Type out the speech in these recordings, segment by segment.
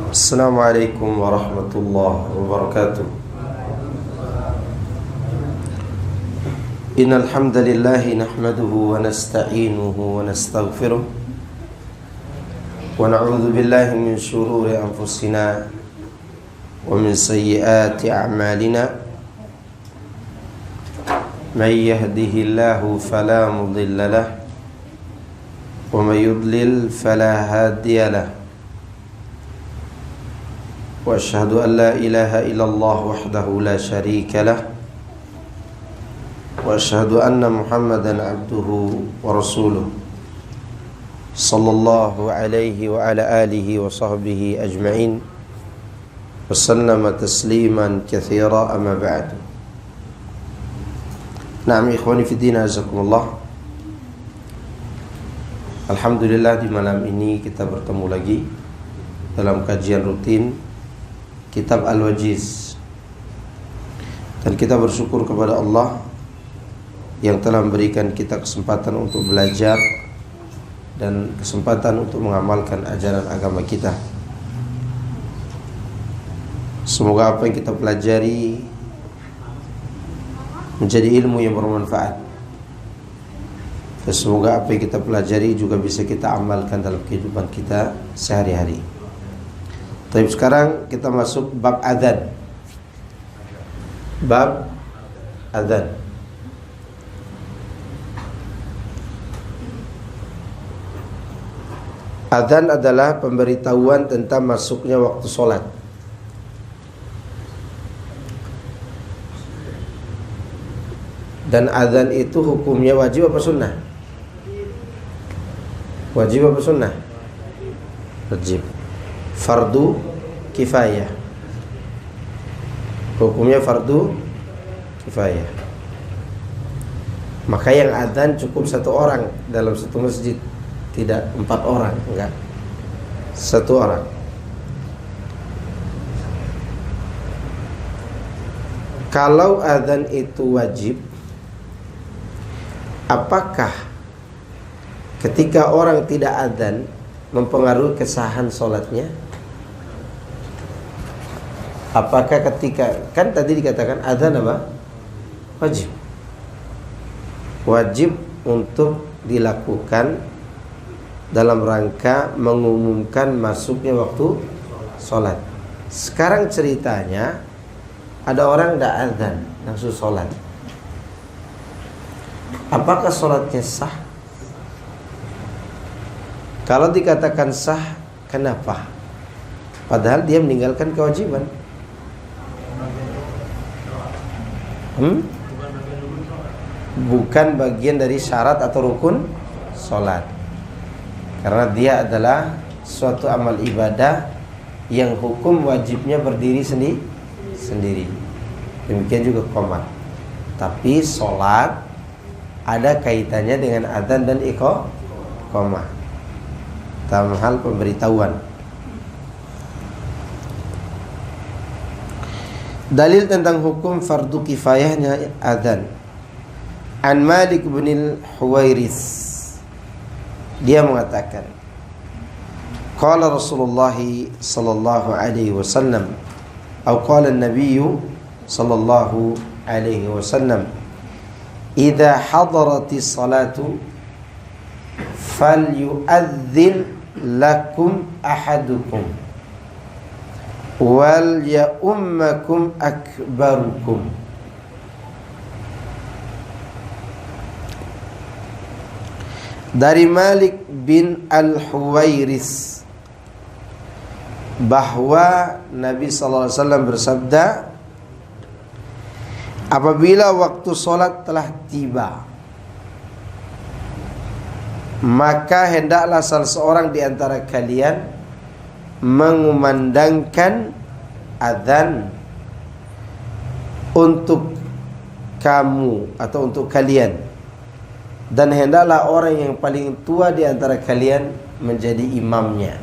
Assalamualaikum warahmatullahi wabarakatuh. Innal hamdalillah nahmaduhu wa nasta'inuhu wa nastaghfiruh wa na'udzu billahi min shururi anfusina wa min sayyiati a'malina. May yahdihillahu fala mudilla lahu wa may yudlil fala hadiya lahu. وأشهد أن لا إله إلا الله وحده لا شريك له وأشهد أن محمدا عبده ورسوله صلى الله عليه وعلى آله وصحبه أجمعين وسلم تسليما كثيرا أما بعد. Naam ikhwani fi din, azakumullah. Alhamdulillah, di malam ini kita bertemu lagi dalam kajian rutin Kitab Al-Wajiz, dan kita bersyukur kepada Allah yang telah memberikan kita kesempatan untuk belajar dan kesempatan untuk mengamalkan ajaran agama kita. Semoga apa yang kita pelajari menjadi ilmu yang bermanfaat, dan semoga apa yang kita pelajari juga bisa kita amalkan dalam kehidupan kita sehari-hari. Tapi sekarang kita masuk bab adzan. Bab adzan. Adzan adalah pemberitahuan tentang masuknya waktu sholat. Dan adzan itu hukumnya wajib apa sunnah? Wajib apa sunnah? Wajib. Fardu kifayah. Hukumnya fardu kifayah. Maka yang adzan cukup satu orang dalam satu masjid, tidak 4 orang, enggak, 1 orang. Kalau adzan itu wajib, apakah ketika orang tidak adzan mempengaruhi kesahan sholatnya? Apakah ketika, kan tadi dikatakan adzan apa? Wajib. Wajib untuk dilakukan dalam rangka mengumumkan masuknya waktu sholat. Sekarang ceritanya ada orang tidak adzan langsung sholat. Apakah sholatnya sah? Kalau dikatakan sah, kenapa? Padahal dia meninggalkan kewajiban. Bukan bagian dari syarat atau rukun sholat. Karena dia adalah suatu amal ibadah yang hukum wajibnya berdiri sendiri. Demikian juga qomat. Tapi sholat ada kaitannya dengan adzan dan iqamah dalam hal pemberitahuan. Dalil tentang hukum fardu kifayahnya adzan. An Malik bin al-Huwairis, dia mengatakan, qala Rasulullah sallallahu alaihi wasallam, atau qala an-nabiy sallallahu alaihi wasallam, idza hadaratis salatu falyu'adzin lakum ahadukum wal ya'ummakum akbarukum. Dari Malik bin Al-Huwairis bahwa Nabi sallallahu alaihi wasallam bersabda, apabila waktu sholat telah tiba, maka hendaklah salah seorang di antara kalian mengumandangkan adzan untuk kamu atau untuk kalian, dan hendaklah orang yang paling tua di antara kalian menjadi imamnya.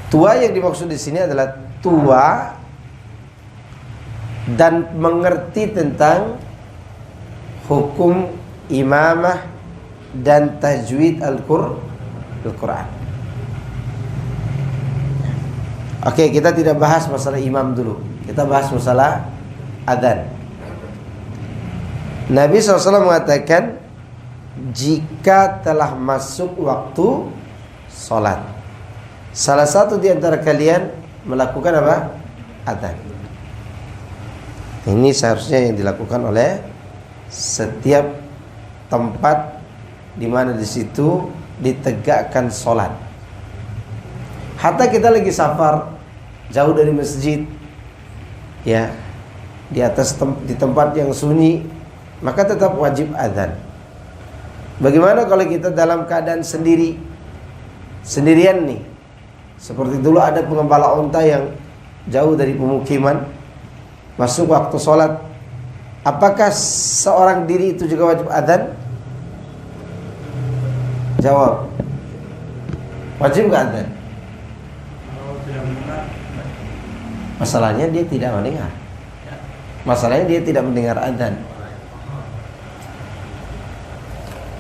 Tua yang dimaksud di sini adalah tua dan mengerti tentang hukum imamah dan tajwid Al-Quran. Oke, kita tidak bahas masalah imam dulu. Kita bahas masalah adzan. Nabi SAW mengatakan, jika telah masuk waktu sholat, salah satu di antara kalian melakukan apa? Adzan. Ini seharusnya yang dilakukan oleh setiap tempat di mana di situ ditegakkan sholat. Hatta kita lagi safar jauh dari masjid, ya, di atas di tempat yang sunyi, maka tetap wajib adzan. Bagaimana kalau kita dalam keadaan sendirian nih? Seperti dulu ada pengembala unta yang jauh dari pemukiman, masuk waktu sholat, apakah seorang diri itu juga wajib adzan? Jawab. Wajib nggak adzan? Masalahnya dia tidak mendengar. Masalahnya dia tidak mendengar adzan.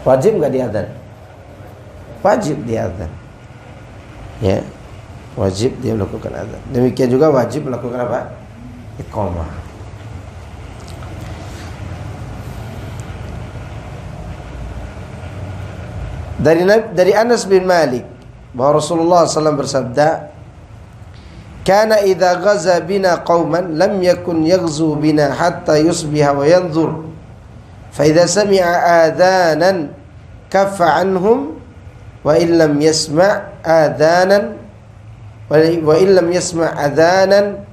Wajib nggak dia adzan? Wajib dia adzan. Ya, wajib dia melakukan adzan. Demikian juga wajib melakukan apa? Iqamah. Dari Anas bin Malik bahwa Rasulullah SAW bersabda, "Kana idza ghaza bina qauman lam yakun yaghzu bina hatta yusbiha wa yanzur. Fa idza sami'a adhanan kaffa anhum wa illam yasma' adhanan wa illam yasma' adhanan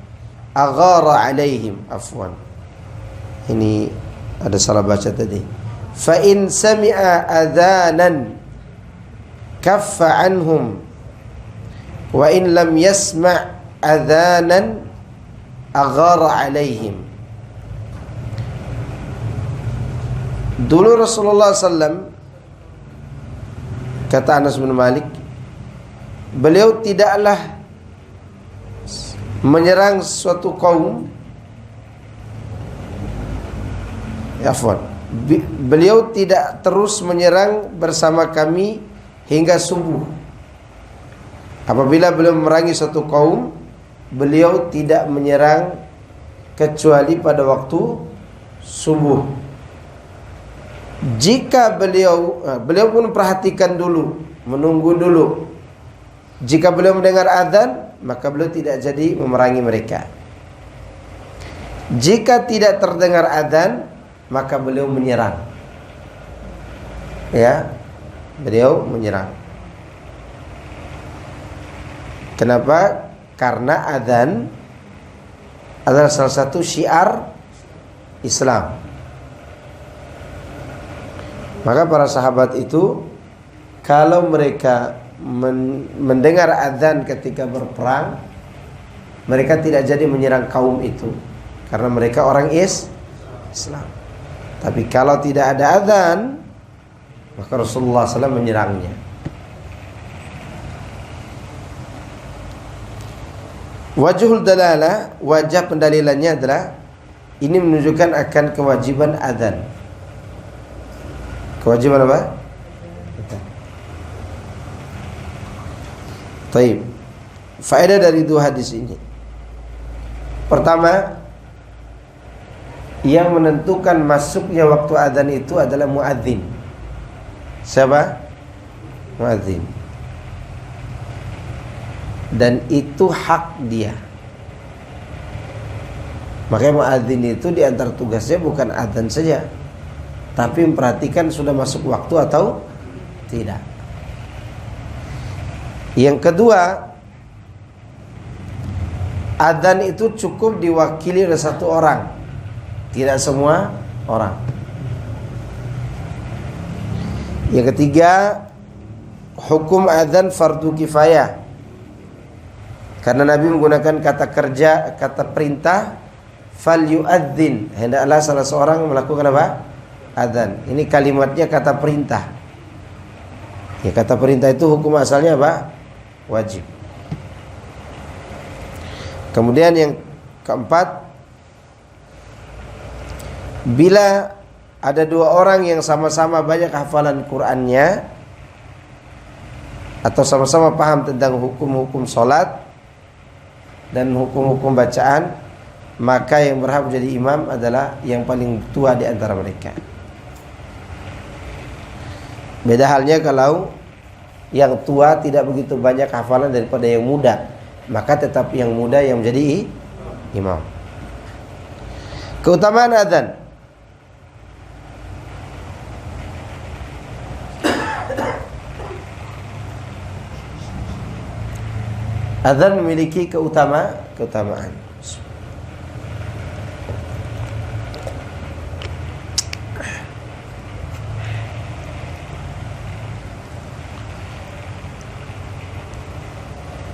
aghara alaihim." Afwan, ini ada salah baca tadi. Fa in sami'a adhanan kaffa anhum wa in lam yasma' adhanan aghara alaihim. Dulu Rasulullah SAW, kata Anas bin Malik, beliau tidaklah menyerang suatu kaum, beliau tidak terus menyerang bersama kami hingga subuh. Apabila beliau memerangi suatu kaum, beliau tidak menyerang kecuali pada waktu subuh. Jika beliau pun perhatikan dulu, menunggu dulu. Jika beliau mendengar adzan, maka beliau tidak jadi memerangi mereka. Jika tidak terdengar adzan, maka beliau menyerang. Ya, beliau menyerang. Kenapa? Karena adzan adalah salah satu syiar Islam. Maka para sahabat itu kalau mereka mendengar adzan ketika berperang, mereka tidak jadi menyerang kaum itu karena mereka orang Islam. Tapi kalau tidak ada adzan, maka Rasulullah SAW menyerangnya. Wajhul dalalah, wajah pendalilannya adalah ini menunjukkan akan kewajiban adzan. Kewajiban apa? Taib. Faedah dari dua hadis ini. Pertama, yang menentukan masuknya waktu adzan itu adalah muadzin. Siapa? Muadzin. Dan itu hak dia. Makanya muadzin itu di antara tugasnya bukan adzan saja, tapi memperhatikan sudah masuk waktu atau tidak. Yang kedua, adzan itu cukup diwakili oleh satu orang, tidak semua orang. Yang ketiga, hukum adzan fardu kifayah. Karena Nabi menggunakan kata kerja, kata perintah, fal yu'adzin, hendaklah salah seorang melakukan apa? Adzan. Ini kalimatnya kata perintah. Ya, kata perintah itu hukum asalnya apa? Wajib. Kemudian yang keempat, bila ada dua orang yang sama-sama banyak hafalan Qur'annya atau sama-sama paham tentang hukum-hukum sholat, dan hukum-hukum bacaan, maka yang berhak menjadi imam adalah yang paling tua di antara mereka. Beda halnya kalau yang tua tidak begitu banyak hafalan daripada yang muda, maka tetap yang muda yang menjadi imam. Keutamaan adzan. Adzan memiliki keutamaan.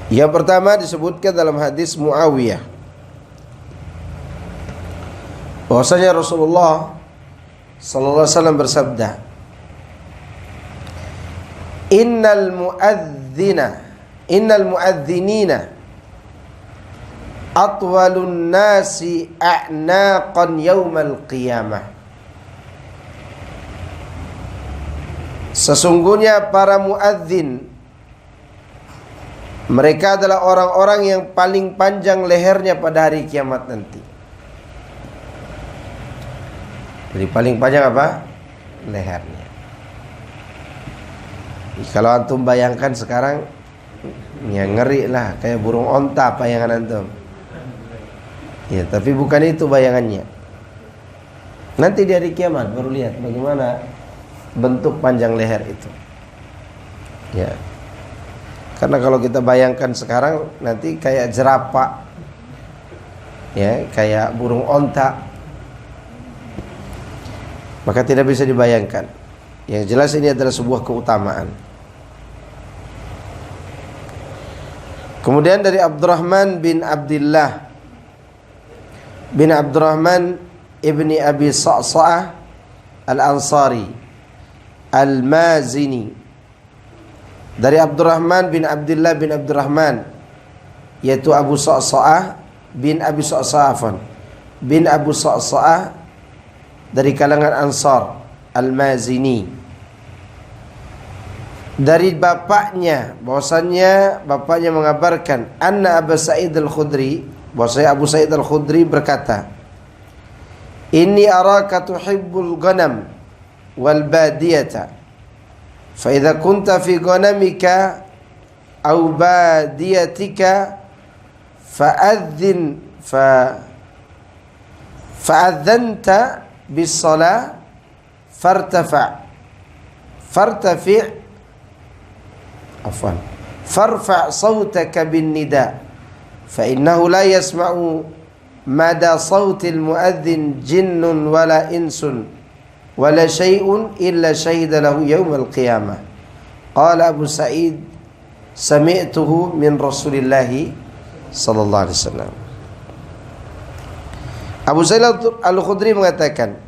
Yang pertama disebutkan dalam hadis Muawiyah, bahwasanya Rasulullah sallallahu alaihi wasallam bersabda, Innal muadzinina atwalun nasi a'naqan yaumal qiyamah. Sesungguhnya para muadzin, mereka adalah orang-orang yang paling panjang lehernya pada hari kiamat nanti. Jadi paling panjang apa? Lehernya. Kalau antum bayangkan sekarang, ya ngeri lah, kayak burung onta bayangan antum. Ya, tapi bukan itu bayangannya. Nanti di hari kiamat baru lihat bagaimana bentuk panjang leher itu. Ya. Karena kalau kita bayangkan sekarang, nanti kayak jerapah, ya, kayak burung onta, maka tidak bisa dibayangkan. Yang jelas ini adalah sebuah keutamaan. Kemudian dari Abdurrahman bin Abdullah bin Abdurrahman ibni Abi Sa'sa'ah Al-Ansari Al-Mazini, dari Abdurrahman bin Abdullah bin Abdurrahman, yaitu Abu Sa'sa'ah bin Abi Sa'sa'ah bin Abu Sa'sa'ah, dari kalangan Ansar, Al-Mazini. Dari bapaknya, bahwasannya bapaknya mengabarkan, anna Abu Sa'id Al-Khudri, bahwasanya Abu Sa'id Al-Khudri berkata, Inni araka tuhibbul ghanam wal badiyata, fa idza kunta fi ghanamika aw badiyatika fa'adzanta bis salah farfa' sawtaka bin nida fa innahu la yasma'u mada sawtil muadzin jinnun wala insun wala syai'un illa syahida lahu yaumal qiyamah. Qala Abu Sa'id sami'tuhu min Rasulillah sallallahu alaihi wasallam. Abu Sa'id Al-Khudri mengatakan,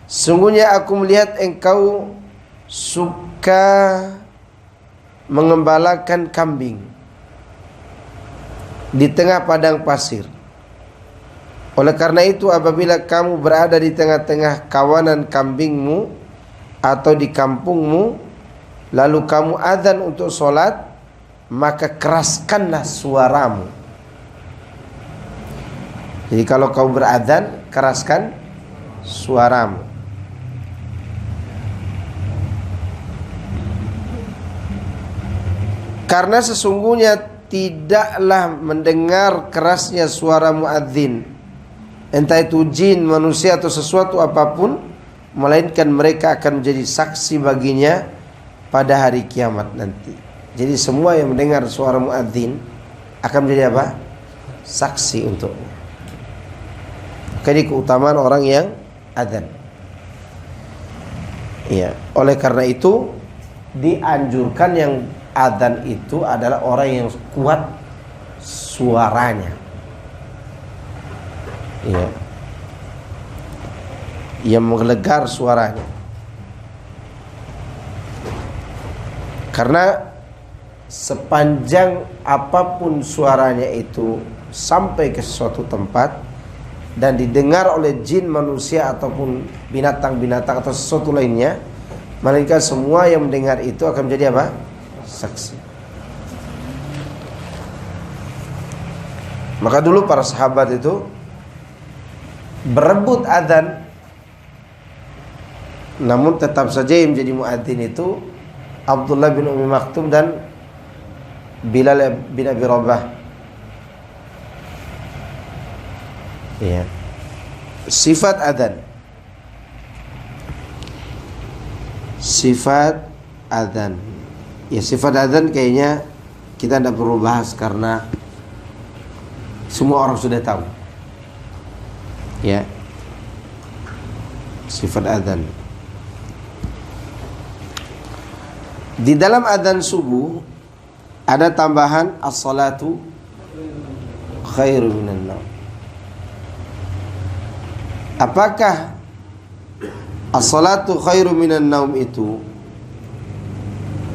sungguhnya aku melihat engkau suka mengembalakan kambing di tengah padang pasir. Oleh karena itu, apabila kamu berada di tengah-tengah kawanan kambingmu atau di kampungmu, lalu kamu adzan untuk sholat, maka keraskanlah suaramu. Jadi kalau kau beradzan, keraskan suaramu. Karena sesungguhnya tidaklah mendengar kerasnya suara muadzin, entah itu jin, manusia atau sesuatu apapun, melainkan mereka akan menjadi saksi baginya pada hari kiamat nanti. Jadi semua yang mendengar suara muadzin akan menjadi apa? Saksi untuknya. Jadi keutamaan orang yang adzan. Iya, oleh karena itu dianjurkan yang adzan itu adalah orang yang kuat suaranya. Iya. Yang menggelegar suaranya. Karena sepanjang apapun suaranya itu sampai ke suatu tempat dan didengar oleh jin, manusia ataupun binatang-binatang atau sesuatu lainnya, maka semua yang mendengar itu akan menjadi apa? Saksi. Maka dulu para sahabat itu berebut adzan, namun tetap saja yang menjadi muadzin itu Abdullah bin Umi Maktum dan Bilal bin Abi Rabah. Ya. Sifat adzan. Sifat adzan. Ya, sifat adzan kayaknya kita tidak perlu bahas karena semua orang sudah tahu. Ya. Sifat adzan. Di dalam adzan subuh ada tambahan as-salatu khairu minan naum. Apakah as-salatu khairu minan naum itu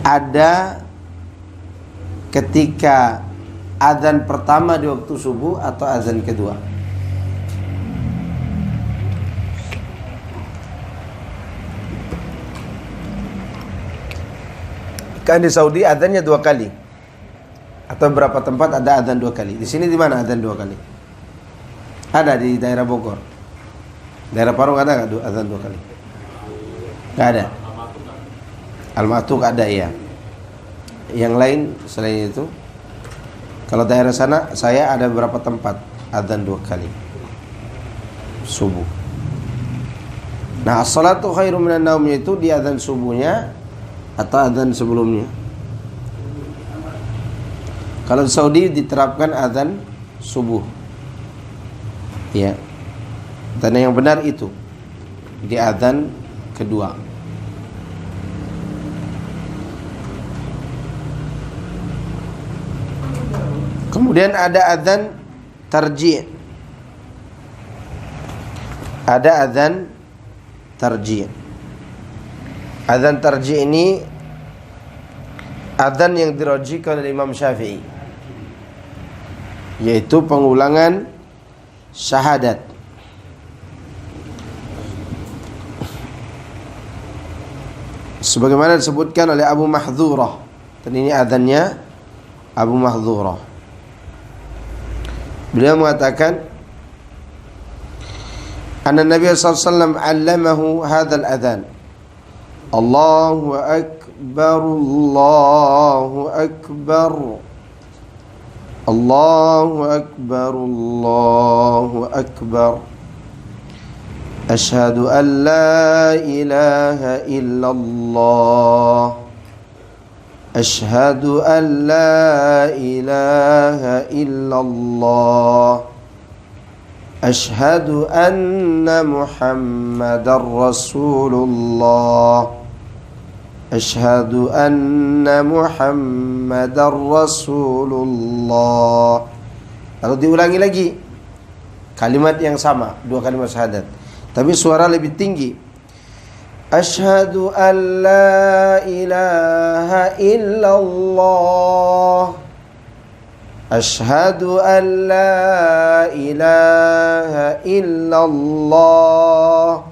ada ketika adzan pertama di waktu subuh atau adzan kedua? Kan di Saudi adzannya 2 kali. Atau beberapa tempat ada adzan 2 kali. Di sini di mana adzan 2 kali? Ada di daerah Bogor. Daerah Parung ada enggak adzan 2 kali? Enggak ada. Al-Matuk ada ya. Yang lain selain itu, kalau daerah sana saya ada beberapa tempat adzan 2 kali subuh. Nah, as-salatu khairu minan naum itu di adzan subuhnya atau adzan sebelumnya. Kalau di Saudi diterapkan adzan subuh. Ya. Dan yang benar itu di adzan kedua. Kemudian ada adzan tarji'. Ada adzan tarji'. Adzan tarji' ini adzan yang dirajikan oleh Imam Syafi'i, yaitu pengulangan syahadat. Sebagaimana disebutkan oleh Abu Mahdhurah. Dan ini adzannya Abu Mahdhurah. Beliau mengatakan, anna Nabi sallallahu alaihi wasallam 'allamahu hadzal adzan. Allahu akbar, Allahu akbar, Allahu akbar, Allahu akbar. Asyhadu an la ilaha illallah. Asyhadu an la ilaha illallah. Asyhadu anna Muhammadar Rasulullah. Asyhadu anna Muhammadar Rasulullah. Lalu diulangi lagi kalimat yang sama, 2 kalimat syahadat, tapi suara lebih tinggi. Asyhadu an la ilaha illallah. Asyhadu an la ilaha illallah.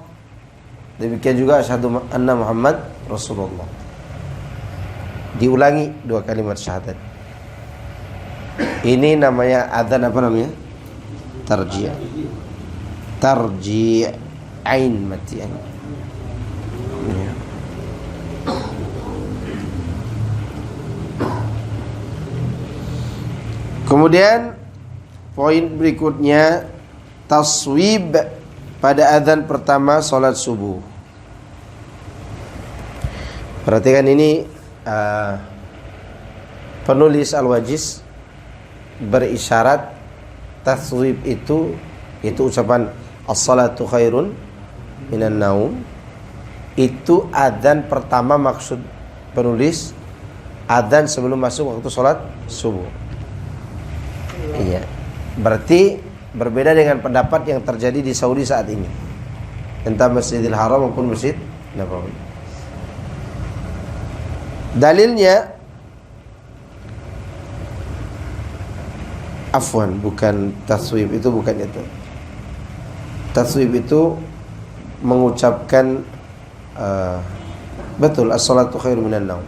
Demikian juga asyhadu anna Muhammad Rasulullah. Diulangi 2 kalimat syahadat. Ini namanya adzan apa namanya? Tarji'. Tarji' ain mati ain. Ya. Kemudian poin berikutnya taswib pada adzan pertama salat subuh. Perhatikan ini, penulis Al-Wajiz berisyarat taswib itu ucapan as-salatu khairun minan naum. Itu adzan pertama, maksud penulis adzan sebelum masuk waktu salat subuh. Iya. Berarti berbeda dengan pendapat yang terjadi di Saudi saat ini, entah Masjidil Haram maupun Masjid Nabawi. Dalilnya, afwan, bukan taswib itu, bukan itu. Taswib itu mengucapkan betul as-salatu khairu minan naum.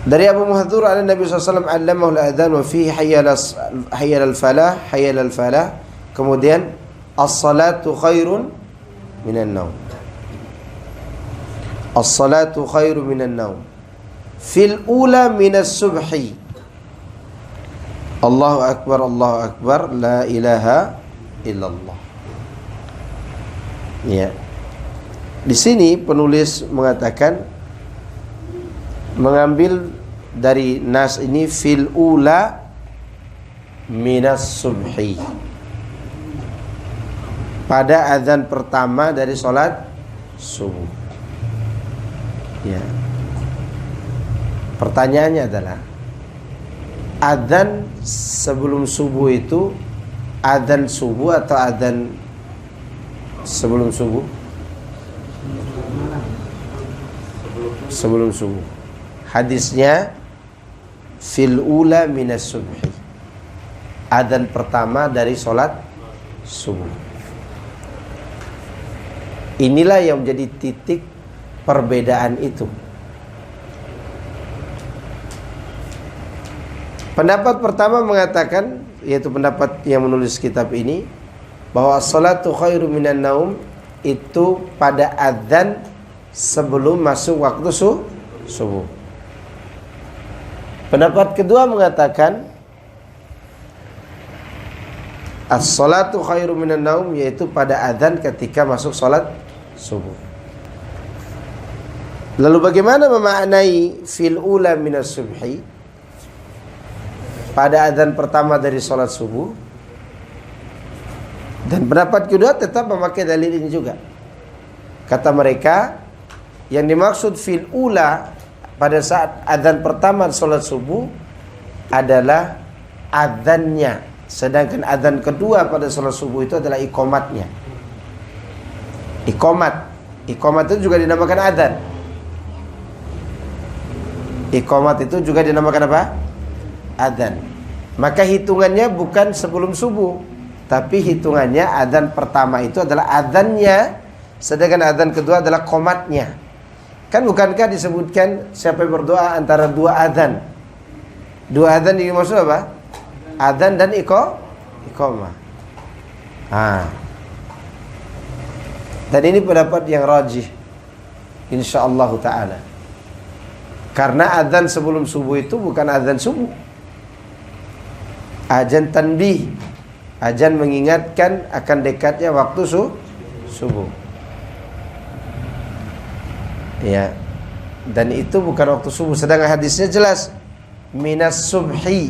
Dari Abu Muhadzir an Nabi SAW allamahu al-adhan wa fihi hayyal al-falah. Kemudian as-salatu khairun minan naum. As-salatu khairun minan naum. Fil ula minas subhi. Allahu akbar, la ilaha illallah. Ya. Di sini penulis mengatakan mengambil dari nas ini fil ula minas subhi. Pada azan pertama dari salat subuh. Ya. Pertanyaannya adalah azan sebelum subuh itu azan subuh atau azan sebelum subuh? Sebelum subuh. Hadisnya fil ula minas subhi. Azan pertama dari salat subuh. Inilah yang menjadi titik perbedaan itu. Pendapat pertama mengatakan, yaitu pendapat yang menulis kitab ini, bahwa salatu khairu minan naum itu pada adzan sebelum masuk waktu subuh. Pendapat kedua mengatakan as-salatu khairu minan naum yaitu pada adzan ketika masuk salat subuh. Lalu bagaimana memaknai fil ula minas subhi? Pada adzan pertama dari salat subuh. Dan pendapat kedua tetap memakai dalil ini juga. Kata mereka, yang dimaksud fil ula pada saat adzan pertama salat subuh adalah adzannya, sedangkan adzan kedua pada salat subuh itu adalah iqamatnya. Iqamat itu juga dinamakan adzan. Iqamat itu juga dinamakan apa? Adzan. Maka hitungannya bukan sebelum subuh, tapi hitungannya adzan pertama itu adalah adzannya, sedangkan adzan kedua adalah qomatnya. Kan bukankah disebutkan siapa yang berdoa antara dua adzan? Dua adzan ini maksud apa? Adzan dan iqamah. Dan ini pendapat yang rajih insyaallah taala. Karena adzan sebelum subuh itu bukan adzan subuh. Adzan tanbih, adzan mengingatkan akan dekatnya waktu subuh. Ya. Dan itu bukan waktu subuh. Sedangkan hadisnya jelas minas subhi.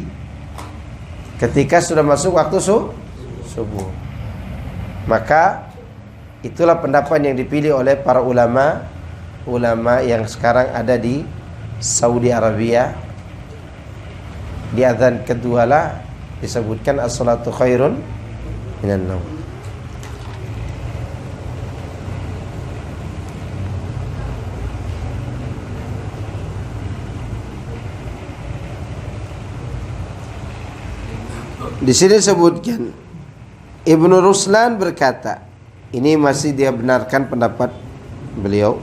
Ketika sudah masuk waktu subuh. Maka itulah pendapat yang dipilih oleh para ulama yang sekarang ada di Saudi Arabia. Di adzan kedua lah disebutkan as-salatu khairun minan naum. Di sini disebutkan Ibnu Ruslan berkata, ini masih dia benarkan pendapat beliau.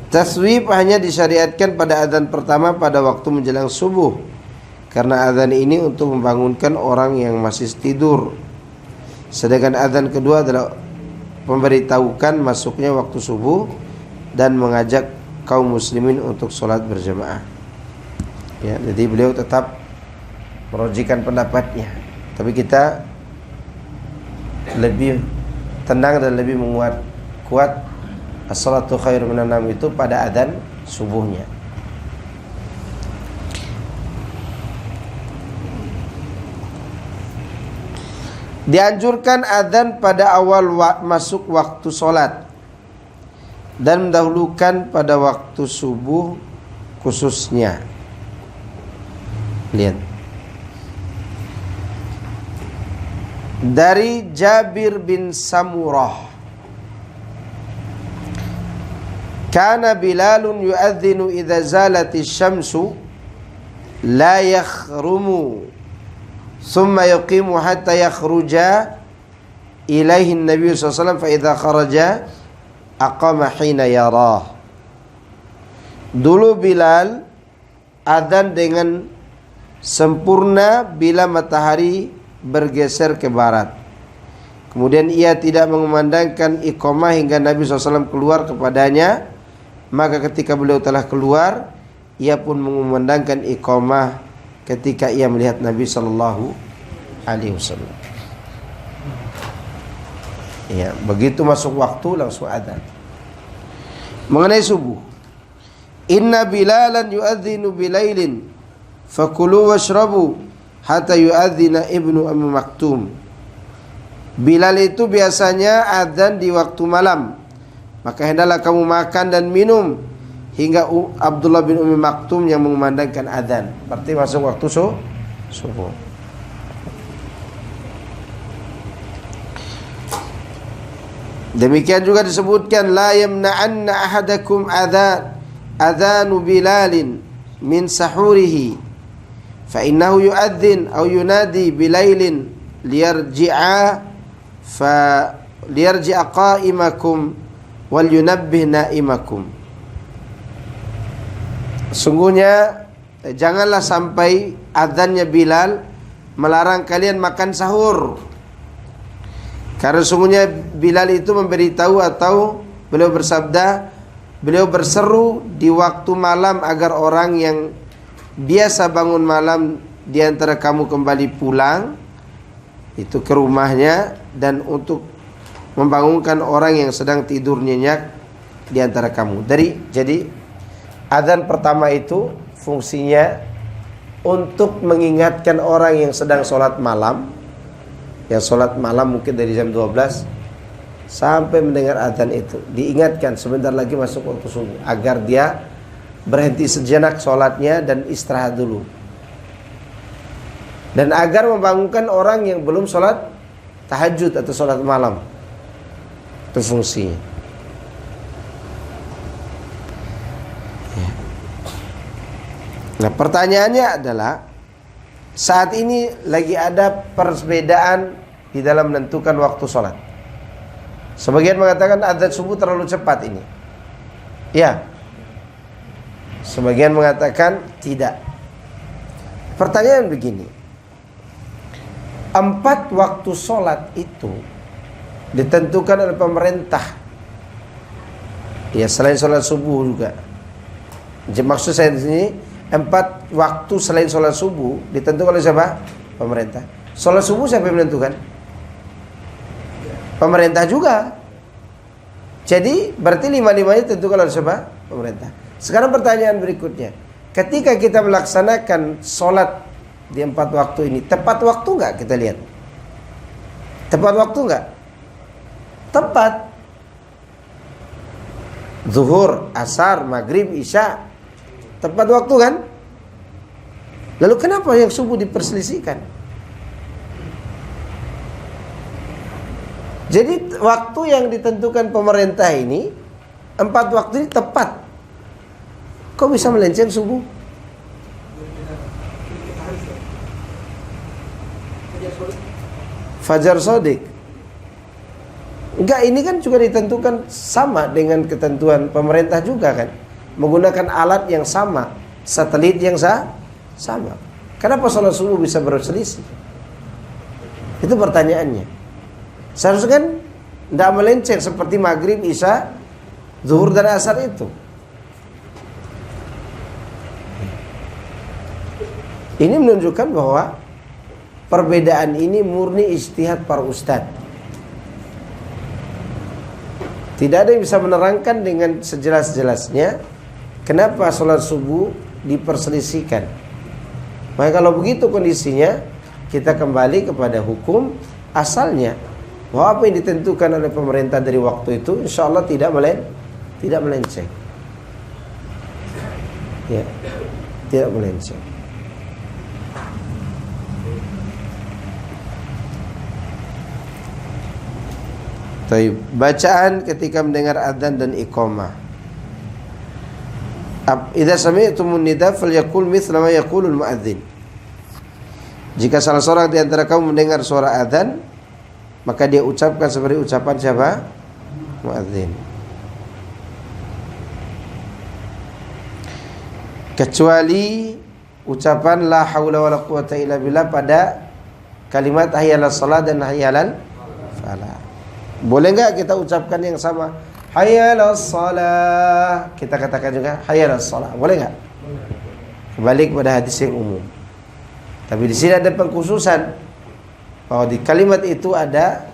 Taswib hanya disyariatkan pada adzan pertama pada waktu menjelang subuh, karena adzan ini untuk membangunkan orang yang masih tidur. Sedangkan adzan kedua adalah memberitahukan masuknya waktu subuh dan mengajak kaum muslimin untuk sholat berjamaah. Ya, jadi beliau tetap merojikan pendapatnya. Tapi kita lebih tenang dan lebih kuat as-salatu khairu minan naum itu pada adzan subuhnya. Dianjurkan adzan pada awal masuk waktu solat dan mendahulukan pada waktu subuh khususnya. Lihat. Dari Jabir bin Samurah, kana Bilalun yu'adzinu idza zalatis syamsu la yakhrumu thumma yuqimu hatta yakhruja ilaihi an-nabiy sallallahu alaihi wasallam fa idza kharaja aqama hina yarah. Dulu Bilal adzan dengan sempurna bila matahari bergeser ke barat. Kemudian ia tidak mengumandangkan iqamah hingga Nabi SAW keluar kepadanya. Maka ketika beliau telah keluar, ia pun mengumandangkan iqamah ketika ia melihat Nabi SAW. Ya, begitu masuk waktu langsung adzan. Mengenai subuh, inna Bilalan yu'adzinu bilailin fakulu washrabu hatta yu'adzina ibnu Ummi Maktum. Bilal itu biasanya adzan di waktu malam, maka hendaklah kamu makan dan minum hingga Abdullah bin Ummi Maktum yang mengumandangkan adzan. Berarti masuk waktu subuh. Demikian juga disebutkan la yamna'anna ahadakum adzanu Bilalin min sahurihi fa innahu yu'adzin aw yunadi bilailin liyarji'a qa'imakum wal yunabbih na'imakum. Sungguhnya janganlah sampai adzannya Bilal melarang kalian makan sahur. Karena sungguhnya Bilal itu memberitahu atau beliau bersabda, beliau berseru di waktu malam agar orang yang biasa bangun malam di antara kamu kembali pulang itu ke rumahnya, dan untuk membangunkan orang yang sedang tidur nyenyak di antara kamu. Jadi adzan pertama itu fungsinya untuk mengingatkan orang yang sedang sholat malam. Yang sholat malam mungkin dari jam 12 sampai mendengar adzan itu, diingatkan sebentar lagi masuk waktu subuh, agar dia berhenti sejenak sholatnya dan istirahat dulu, dan agar membangunkan orang yang belum sholat tahajud atau sholat malam. Itu fungsinya. Nah, pertanyaannya adalah, saat ini lagi ada perbedaan di dalam menentukan waktu sholat. Sebagian mengatakan adzan subuh terlalu cepat ini. Ya. Sebagian mengatakan tidak. Pertanyaan begini, 4 waktu sholat itu ditentukan oleh pemerintah. Ya, selain sholat subuh juga. Maksud saya di sini, 4 waktu selain sholat subuh ditentukan oleh siapa? Pemerintah. Sholat subuh siapa yang menentukan? Pemerintah juga. Jadi berarti 5-5-nya ditentukan oleh siapa? Pemerintah. Sekarang pertanyaan berikutnya, ketika kita melaksanakan sholat di 4 waktu ini, tepat waktu nggak? Kita lihat, tepat waktu nggak? Tepat. Zuhur, asar, maghrib, isya, tepat waktu kan? Lalu kenapa yang subuh diperselisihkan? Jadi waktu yang ditentukan pemerintah ini, 4 waktu ini tepat. Kok bisa melenceng subuh? Fajar Shadiq. Enggak, ini kan juga ditentukan sama dengan ketentuan pemerintah juga kan? Menggunakan alat yang sama, satelit yang sama. Kenapa sholat subuh bisa berselisih? Itu pertanyaannya. Seharusnya kan tidak melenceng seperti maghrib, isya, zuhur dan asar itu. Ini menunjukkan bahwa perbedaan ini murni ijtihad para ustadz. Tidak ada yang bisa menerangkan dengan sejelas-jelasnya kenapa sholat subuh diperselisihkan. Maka kalau begitu kondisinya, kita kembali kepada hukum asalnya, bahwa apa yang ditentukan oleh pemerintah dari waktu itu insya Allah tidak melenceng. Ya, tidak melenceng. Taib. Bacaan ketika mendengar adzan dan iqamah. Idza sami'tumun nida falyaqul mithla ma yaqulul muadzin. Jika salah seorang di antara kamu mendengar suara adzan, maka dia ucapkan seperti ucapan siapa? Muadzin. kecuali ucapan la haula wala quwata illa billah pada kalimat hayyalas shalah dan hayyalan falah. Boleh enggak kita ucapkan yang sama? Hayyalas shalah, kita katakan juga hayyalas shalah. Boleh enggak? Kembali kepada hadis yang umum. Tapi di sini ada pengkhususan bahwa di kalimat itu ada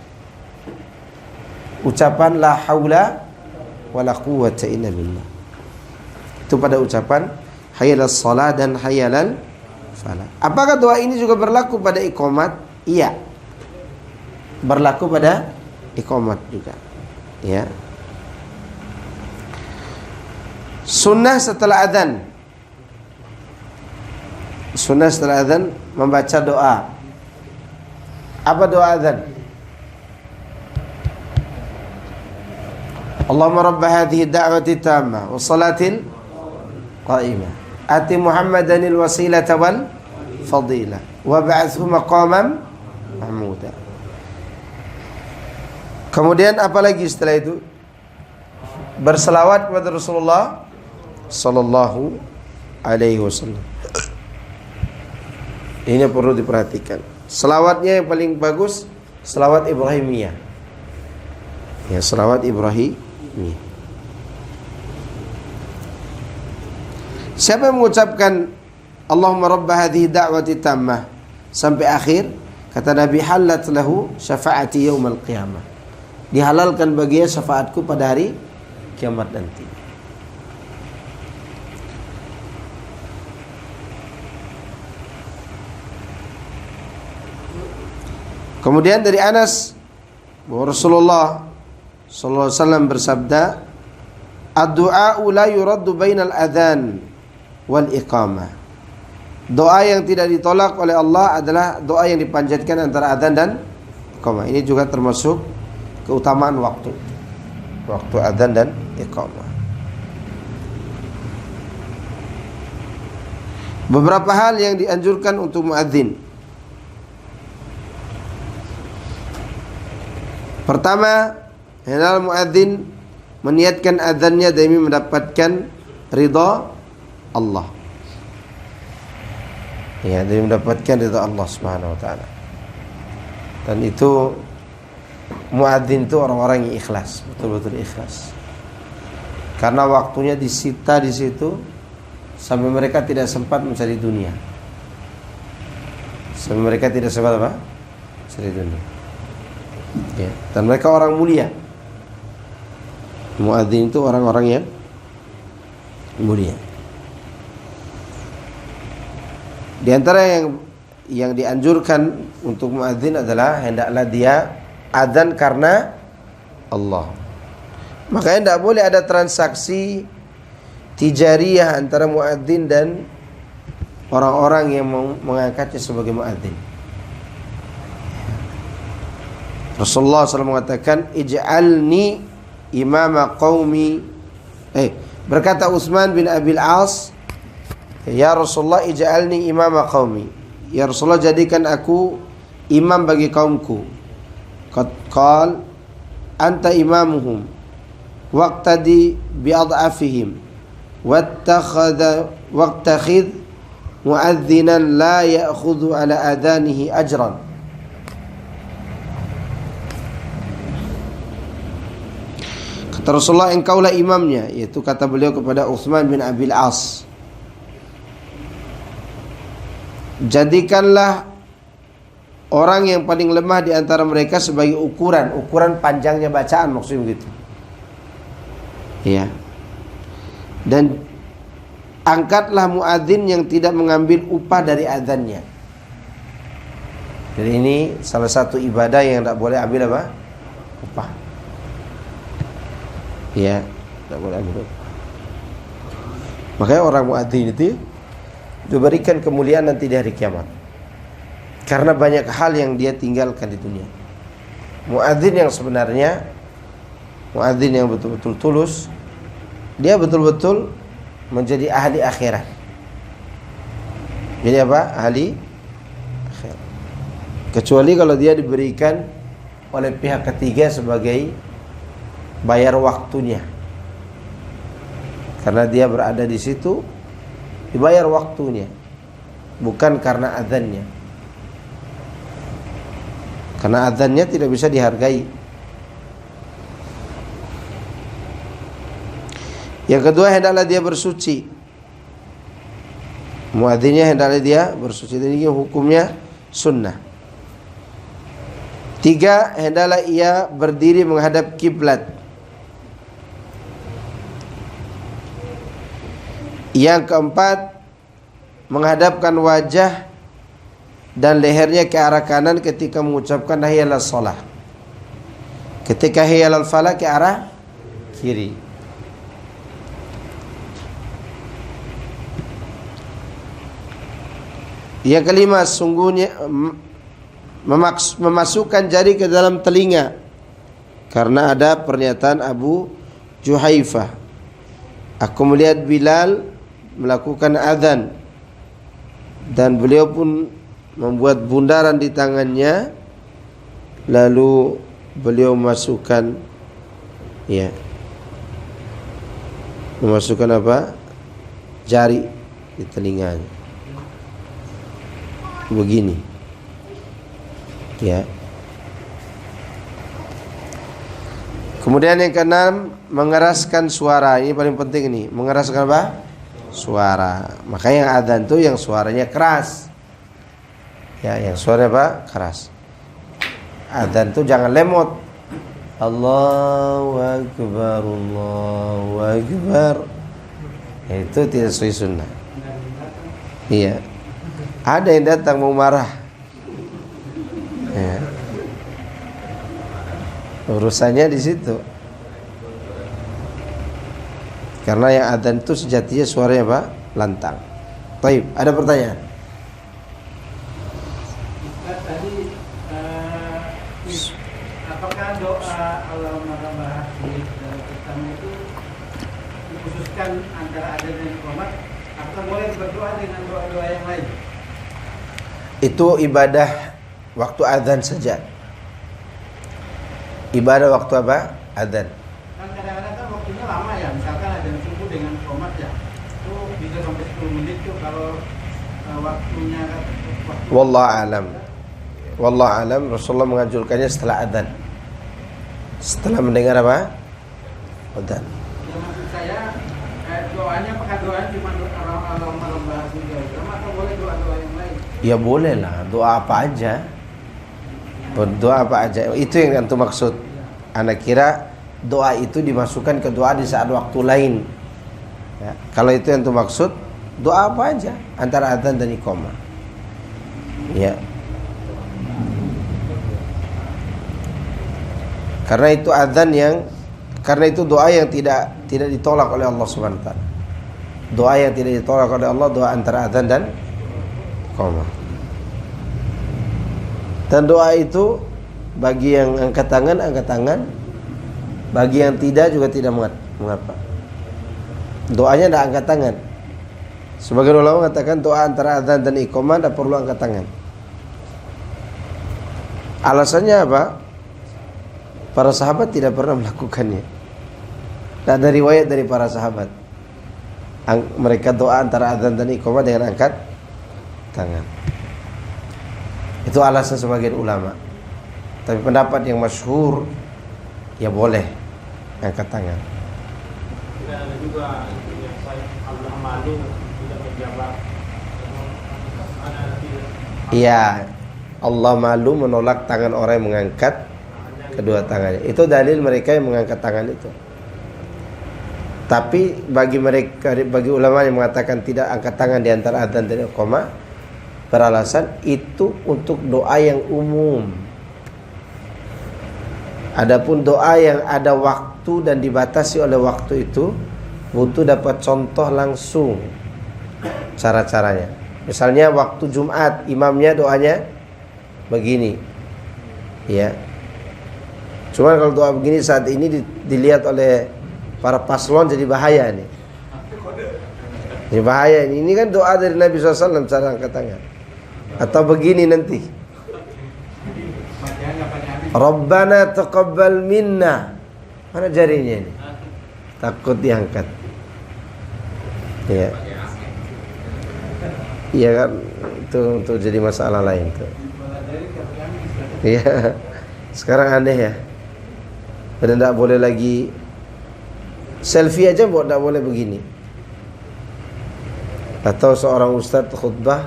ucapan la haula wala quwata illa billah. Itu pada ucapan hayyalas shalah dan hayyalan falah. Apakah doa ini juga berlaku pada iqamat? Iya. Berlaku pada iqamat juga. Ya. Sunnah setelah adzan. Sunnah setelah adzan membaca doa. Apa doa adzan? Allahumma rabb hadhihi ad-da'wati tammah was salatil qa'imah ati Muhammadanil wasilata wal fadilah wa ba'athhu maqaman mahmuda. Kemudian apa lagi setelah itu? Berselawat kepada Rasulullah sallallahu alaihi wasallam. Ini perlu diperhatikan. Selawatnya yang paling bagus selawat Ibrahimiyah. Ya, selawat Ibrahimiyah. Siapa yang mengucapkan Allahumma rabb hadhihi da'wati tammah sampai akhir, kata Nabi, halat lahu syafaati yaumal qiyamah. Dihalalkan baginya syafaatku pada hari kiamat nanti. Kemudian dari Anas bahwa Rasulullah sallallahu alaihi wasallam bersabda, ad-du'a la yuraddu bainal adzan wal iqamah. Doa yang tidak ditolak oleh Allah adalah doa yang dipanjatkan antara adzan dan iqamah. Ini juga termasuk keutamaan waktu adzan dan iqamah. Beberapa hal yang dianjurkan untuk muadzin. Pertama, hendaklah muadzin meniatkan adzannya demi mendapatkan ridha Allah. Ya, demi mendapatkan ridha Allah Subhanahu wa taala. Dan itu muadzin itu orang-orang yang ikhlas, betul-betul ikhlas. Karena waktunya disita di situ sampai mereka tidak sempat mencari dunia. Sampai mereka tidak sempat apa? Mencari dunia. Ya, dan mereka orang mulia. Muadzin itu orang-orang yang mulia. Di antara yang dianjurkan untuk muadzin adalah hendaklah dia adzan karena Allah. Makanya tidak boleh ada transaksi tijariyah antara muadzin dan orang-orang yang mengangkatnya sebagai muadzin. Rasulullah SAW mengatakan, ij'alni imama qaumi. Berkata Utsman bin Abil As, ya Rasulullah, ij'alni imama qaumi. Ya Rasulullah, jadikan aku imam bagi kaumku. Qal anta imamuhum waqtadi bi'adhafihim wattakhidh mu'adzinan la ya'khudhu ala adanihi ajran. Kata Rasulullah, engkaulah imamnya, yaitu kata beliau kepada Utsman bin Abil As, jadikanlah orang yang paling lemah di antara mereka sebagai ukuran panjangnya bacaan, maksudnya begitu. Ya. Dan angkatlah muadzin yang tidak mengambil upah dari adzannya. Jadi ini salah satu ibadah yang tidak boleh ambil apa? Upah. Ya, tidak boleh ambil upah. Makanya orang muadzin itu diberikan kemuliaan nanti di hari kiamat. Karena banyak hal yang dia tinggalkan di dunia. Muadzin yang sebenarnya, muadzin yang betul-betul tulus, dia betul-betul menjadi ahli akhirat. Jadi apa? Ahli akhirat. Kecuali kalau dia diberikan oleh pihak ketiga sebagai bayar waktunya. Karena dia berada di situ dibayar waktunya, bukan karena adzannya. Karena adzannya tidak bisa dihargai. Yang kedua, hendaklah dia bersuci. Muadzinnya hendaklah dia bersuci. Ini hukumnya sunnah. 3, hendaklah ia berdiri menghadap kiblat. Yang keempat, menghadapkan wajah dan lehernya ke arah kanan ketika mengucapkan hayya 'alas shalah. Ketika hayya 'alal falah ke arah kiri. Yang kelima, sungguhnya memasukkan jari ke dalam telinga, karena ada pernyataan Abu Juhaifah, aku melihat Bilal melakukan adzan dan beliau pun membuat bundaran di tangannya, lalu beliau memasukkan apa? Jari di telinganya. Begini. Ya. Kemudian yang keenam, mengeraskan suara. Ini paling penting nih, mengeraskan apa? Suara. Makanya yang adzan tuh yang suaranya keras. Ya, yang suaranya apa? Keras. Adzan tuh jangan lemot. Allahu Akbar, Allahu Akbar. Itu tidak sesuai sunnah. Iya. Ada yang datang mau marah. Ya. Urusannya di situ. Karena yang adzan itu sejatinya suaranya apa? Lantang. Baik, ada pertanyaan? Tadi apakah doa Allahumma rabbah pertama itu dikhususkan antara adzan dan iqamah, atau boleh berdoa dengan doa-doa yang lain? Itu ibadah waktu adzan saja. Ibadah waktu apa? Adzan. Kan kadang-kadang kan waktunya lama ya, misalkan adzan subuh dengan iqamah ya, itu bisa sampai 10 menit tuh kalau waktunya Wallahu alam. Rasulullah menganjurkannya setelah adzan. Setelah mendengar apa? Adzan. Ya, maksud saya doanya apakah doanya cuma Allahumma rabbah atau boleh doa-doa yang lain? Ya boleh lah, doa apa aja. Berdoa apa aja. Itu yang antum maksud. Anak kira doa itu dimasukkan ke doa di saat waktu lain. Ya, kalau itu yang antum maksud, doa apa aja antara adzan dan iqamah. Ya. Karena itu karena itu doa yang tidak ditolak oleh Allah Subhanahu wa taala. Doa yang tidak ditolak oleh Allah, doa antara adzan dan iqamah. Dan doa itu bagi yang angkat tangan. Bagi yang tidak juga tidak mengapa. Doanya tidak angkat tangan. Sebagian ulama mengatakan doa antara adzan dan iqamah tidak perlu angkat tangan. Alasannya apa? Para sahabat tidak pernah melakukannya. Tak ada riwayat dari para sahabat. Mereka doa antara adzan dan iqamah dengan angkat tangan. Itu alasan sebagian ulama. Tapi pendapat yang masyhur, ya boleh angkat tangan. Tidak ada juga yang saya Allah malu tidak menjawab. Iya, Allah malu menolak tangan orang yang mengangkat kedua tangannya. Itu dalil mereka yang mengangkat tangan itu. Tapi bagi ulama yang mengatakan tidak angkat tangan di antara adzan dan iqamah, beralasan itu untuk doa yang umum. Adapun doa yang ada waktu dan dibatasi oleh waktu itu butuh dapat contoh langsung cara-caranya. Misalnya waktu Jumat, imamnya doanya begini. Ya. Cuma kalau doa begini saat ini dilihat oleh para paslon jadi bahaya nih. Ini bahaya ini. Ini kan doa dari Nabi SAW cara angkat tangan. Atau begini nanti. Rabbana taqabbal minna. Mana jarinya ini? Takut diangkat. Ya. Iya kan, itu untuk jadi masalah lain tuh. Iya, sekarang aneh ya. Dan tidak boleh lagi selfie aja, tidak boleh begini. Atau seorang ustadz khutbah,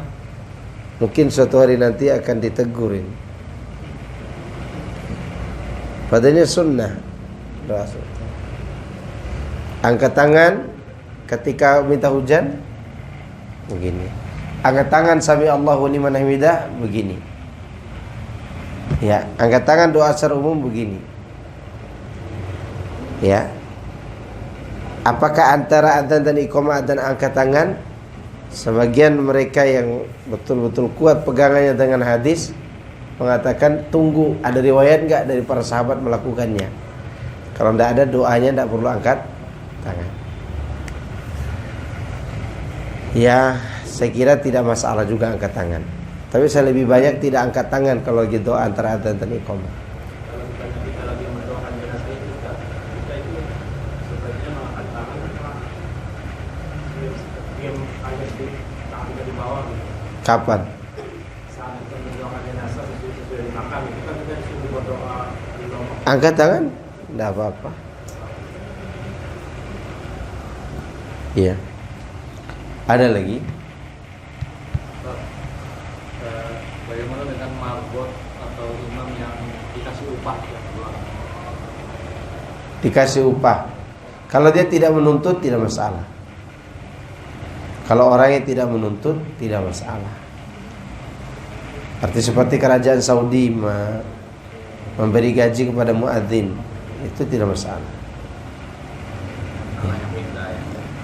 mungkin suatu hari nanti akan ditegurin. Padahal sunnah. Angkat tangan ketika minta hujan, begini. Angkat tangan sami Allahu liman hamidah, begini. Ya, angkat tangan doa secara umum begini. Ya. Apakah antara adzan dan iqamah dan angkat tangan? Sebagian mereka yang betul-betul kuat pegangannya dengan hadis mengatakan tunggu ada riwayat enggak dari para sahabat melakukannya. Kalau tidak ada doanya tidak perlu angkat tangan. Ya, saya kira tidak masalah juga angkat tangan. Tapi saya lebih banyak tidak angkat tangan kalau lagi doa antara adzan dan iqamah. Kalau kita lagi mendoakan jenazah itu kita itu sebaiknya mengangkat tangan diam aja di tangan kita di bawah gitu. Kapan? Saat kita mendoakan jenazah sesuai di makam itu kan kita disuruh berdoa di bawah. Angkat tangan? Tidak apa-apa. Iya. Ada lagi? Bagaimana dengan marbot atau imam yang dikasih upah ya? Dikasih upah. Kalau dia tidak menuntut tidak masalah. Kalau orangnya tidak menuntut tidak masalah. Arti seperti kerajaan Saudi memberi gaji kepada muadzin, itu tidak masalah.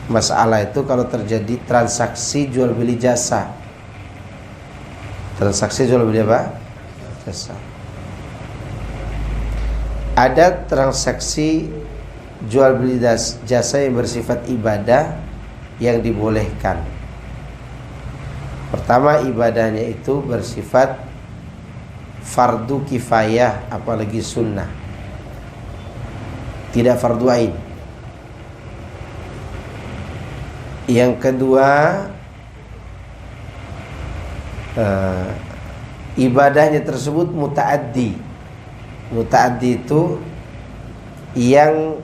Masalah itu kalau terjadi transaksi jual beli jasa. Transaksi jual beli apa? Jasa. Ada transaksi jual beli jasa yang bersifat ibadah yang dibolehkan. Pertama, ibadahnya itu bersifat fardu kifayah, apalagi sunnah, tidak fardu ain. Yang kedua, ibadahnya tersebut muta'addi. Muta'addi itu yang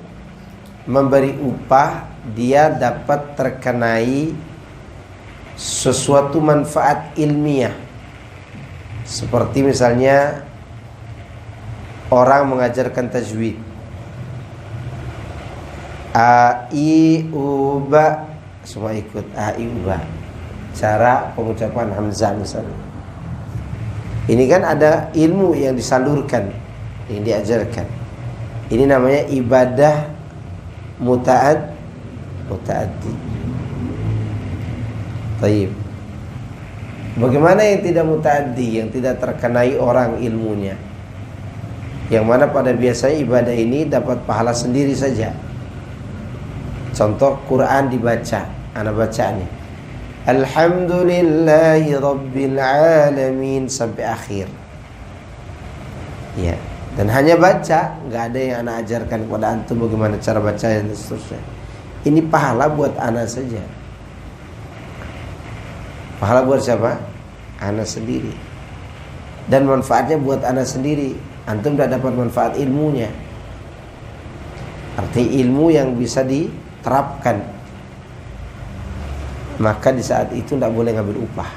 memberi upah, dia dapat terkenai sesuatu manfaat ilmiah. Seperti misalnya orang mengajarkan tajwid, a i u ba, semua ikut a i u ba, cara pengucapan hamzah misalnya. Ini kan ada ilmu yang disalurkan, yang diajarkan. Ini namanya ibadah muta'addi. Taib. Bagaimana yang tidak muta'addi, yang tidak terkenai orang ilmunya, yang mana pada biasanya ibadah ini dapat pahala sendiri saja. Contoh Quran dibaca, anak bacaannya Alhamdulillahi Rabbil Alamin sampai akhir. Ya, dan hanya baca, nggak ada yang anak ajarkan kepada antum bagaimana cara baca dan seterusnya. Ini pahala buat anak saja. Pahala buat siapa? Anak sendiri. Dan manfaatnya buat anak sendiri. Antum tidak dapat manfaat ilmunya. Arti ilmu yang bisa diterapkan. Maka di saat itu tidak boleh ngambil upah.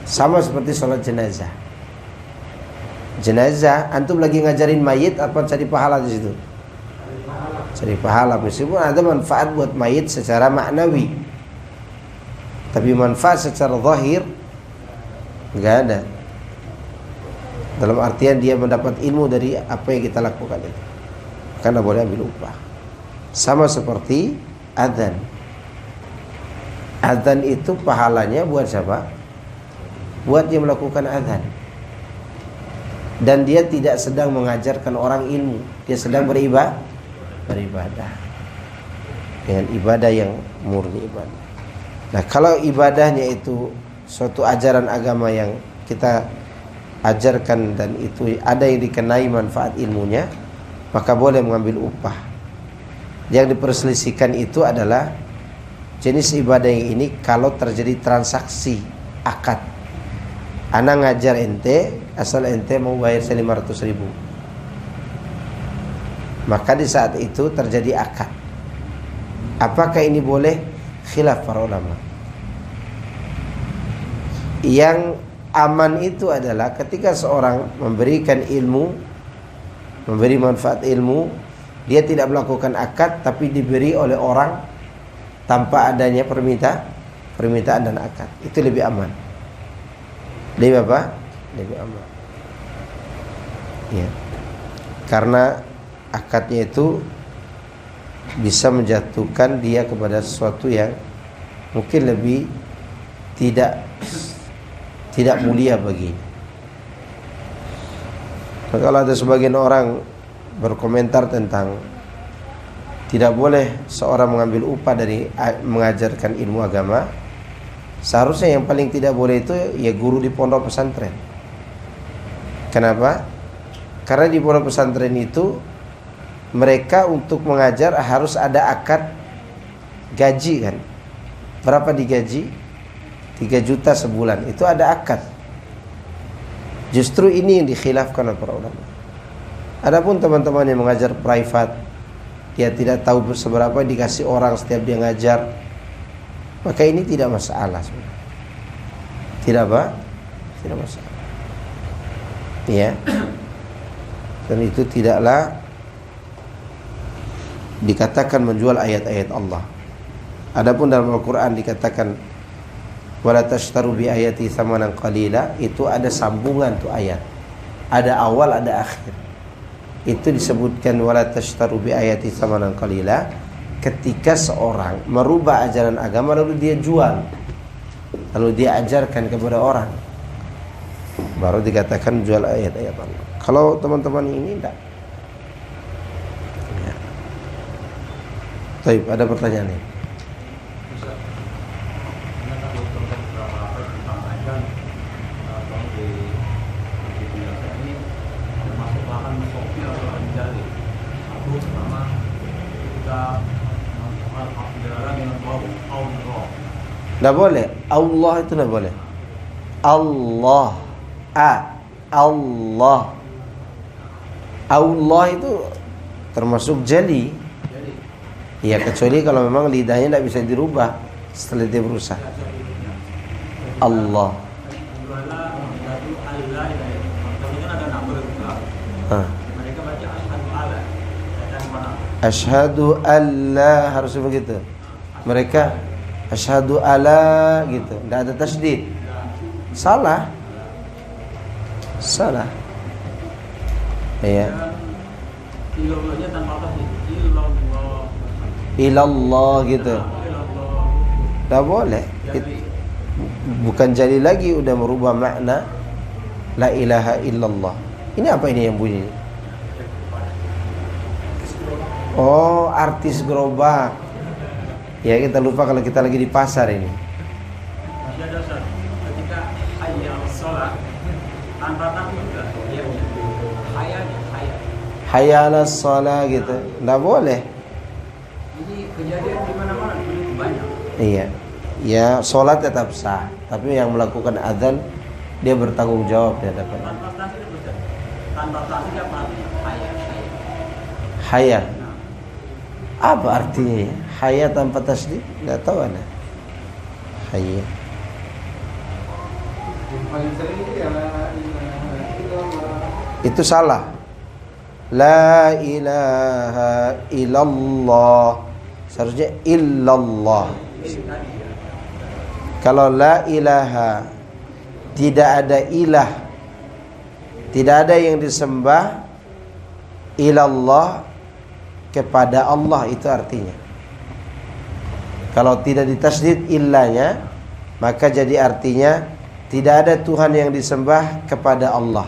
Sama seperti sholat jenazah. Jenazah, antum lagi ngajarin mayit apa cari pahala di situ? Cari pahala, meskipun ada manfaat buat mayit secara maknawi, tapi manfaat secara zahir enggak ada. Dalam artian dia mendapat ilmu dari apa yang kita lakukan itu, karena boleh ambil upah. Sama seperti adzan. Adzan itu pahalanya buat siapa? Buat dia melakukan adzan. Dan dia tidak sedang mengajarkan orang ilmu, dia sedang beribadah dengan ibadah yang murni ibadah. Nah, kalau ibadahnya itu suatu ajaran agama yang kita ajarkan dan itu ada yang dikenai manfaat ilmunya, maka boleh mengambil upah. Yang diperselisihkan itu adalah jenis ibadah yang ini kalau terjadi transaksi akad. Ana ngajar ente, asal ente mau bayar 500.000. Maka di saat itu terjadi akad. Apakah ini boleh? Khilaf para ulama. Yang aman itu adalah ketika seorang memberikan ilmu, memberi manfaat ilmu, dia tidak melakukan akad tapi diberi oleh orang tanpa adanya permintaan dan akad. Itu lebih aman. Lebih apa? Lebih aman. Ya. Karena akadnya itu bisa menjatuhkan dia kepada sesuatu yang mungkin lebih tidak mulia bagi. Maka kalau ada sebagian orang berkomentar tentang tidak boleh seorang mengambil upah dari mengajarkan ilmu agama, seharusnya yang paling tidak boleh itu ya guru di pondok pesantren. Kenapa? Karena di pondok pesantren itu mereka untuk mengajar harus ada akad gaji kan. Berapa digaji? 3 juta sebulan. Itu ada akad. Justru ini yang dikhilafkan oleh para ulama. Adapun teman-teman yang mengajar private, dia tidak tahu seberapa dikasih orang setiap dia ngajar, maka ini tidak masalah sebenarnya. Tidak apa? Tidak masalah. Ya. Dan itu tidaklah dikatakan menjual ayat-ayat Allah. Adapun dalam Al-Quran dikatakan wala tashtaru bi ayati tsamanan qalila, itu ada sambungan tuh ayat. Ada awal, ada akhir. Itu disebutkan wala tashtaru bi ayati tsamanan qalila ketika seorang merubah ajaran agama lalu dia jual, lalu dia ajarkan kepada orang, baru dikatakan jual ayat-ayat Allah. Kalau teman-teman ini tidak. Baik, ada pertanyaan nih. Tidak boleh. Allah itu tidak boleh. Allah. Allah. Allah itu termasuk jali. Ya kecuali kalau memang lidahnya tidak bisa dirubah setelah dia berusaha. Allah. Asyhadu alla, harus begitu. Mereka asyhadu alla gitu, tidak ada tasydid. Salah. Salah. Ya. Ilallahnya tanpa tasydid. Ilallah gitu. Tak boleh. Bukan jadi lagi, udah merubah makna la ilaha illallah. Ini apa ini yang bunyi? Oh, artis gerobak. Ya kita lupa kalau kita lagi di pasar ini. Masih ada Ustaz, ketika hayya sholat tanpa takbir juga dia hayya. Hayya 'alas shalah gitu. Enggak boleh. Ini kejadian di mana-mana banyak. Iya. Ya, sholat tetap sah, tapi yang melakukan adzan dia bertanggung jawab di hadapan. Tanpa tasydid Ustaz. Tanpa tasydid apa artinya? Hayya. Hayya. Apa artinya? Hayya tanpa tasydid? Enggak tahu ana. Hayya. Yang paling sering itu ya la ilaha illallah. Itu salah. La ilaha illallah. Seharusnya illallah. Kalau la ilaha, tidak ada ilah, tidak ada yang disembah ilallah, kepada Allah, itu artinya. Kalau tidak ditasydid illanya, maka jadi artinya tidak ada Tuhan yang disembah kepada Allah.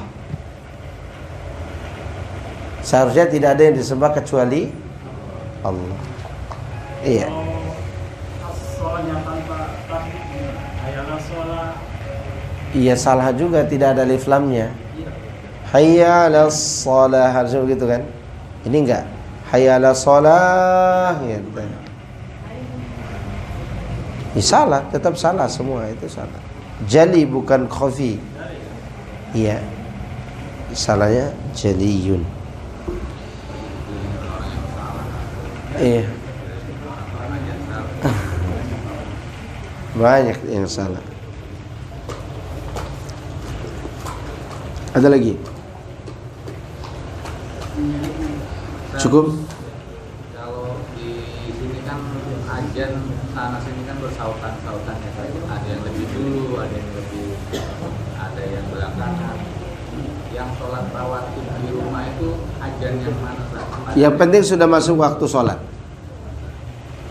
Seharusnya tidak ada yang disembah kecuali Allah. Iya. Sholatnya tanpa tasydid, hayya 'alas shalah. Iya, salah juga, tidak ada alif lamnya. Hayya 'alas shalah, harusnya begitu kan? Ini enggak. Hayya 'alas shalah gitu. Salah, tetap salah semua itu salah. Jali bukan khafi. Iya. Salahnya jaliyun. Iya. Banyak yang salah. Ada lagi? Cukup? Kalau di sini kan ajan sana sini kan bersautan-sautan ya. Ada yang lebih dulu, ada yang belakangan. Yang sholat rawatib di rumah itu ajan yang mana? Yang penting sudah masuk waktu sholat.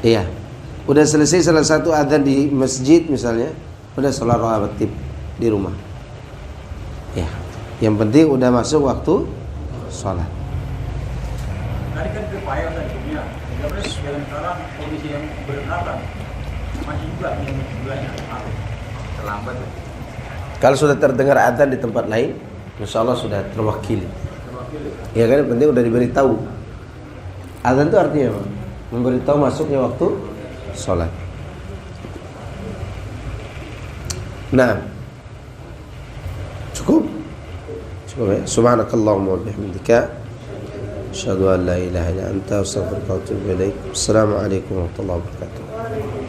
Iya. Udah selesai salah satu adzan di masjid misalnya, udah sholat rawatib di rumah. Ya. Yang penting udah masuk waktu sholat. Tadi kan berupaya tadi ya. Jadi dalam sekarang kondisi yang berdekatan masih juga yang jumlahnya Terlambat. Kalau sudah terdengar adzan di tempat lain, insya Allah sudah terwakili. Ya kan, yang penting udah diberitahu. Adzan itu artinya apa? Memberitahu masuknya waktu sholat. Nah, cukup ya. Subhanakallahumma wa bihamdika asyhadu an la ilaha illa anta astaghfiruka wa atubu ilaik. Assalamualaikum warahmatullahi wabarakatuh.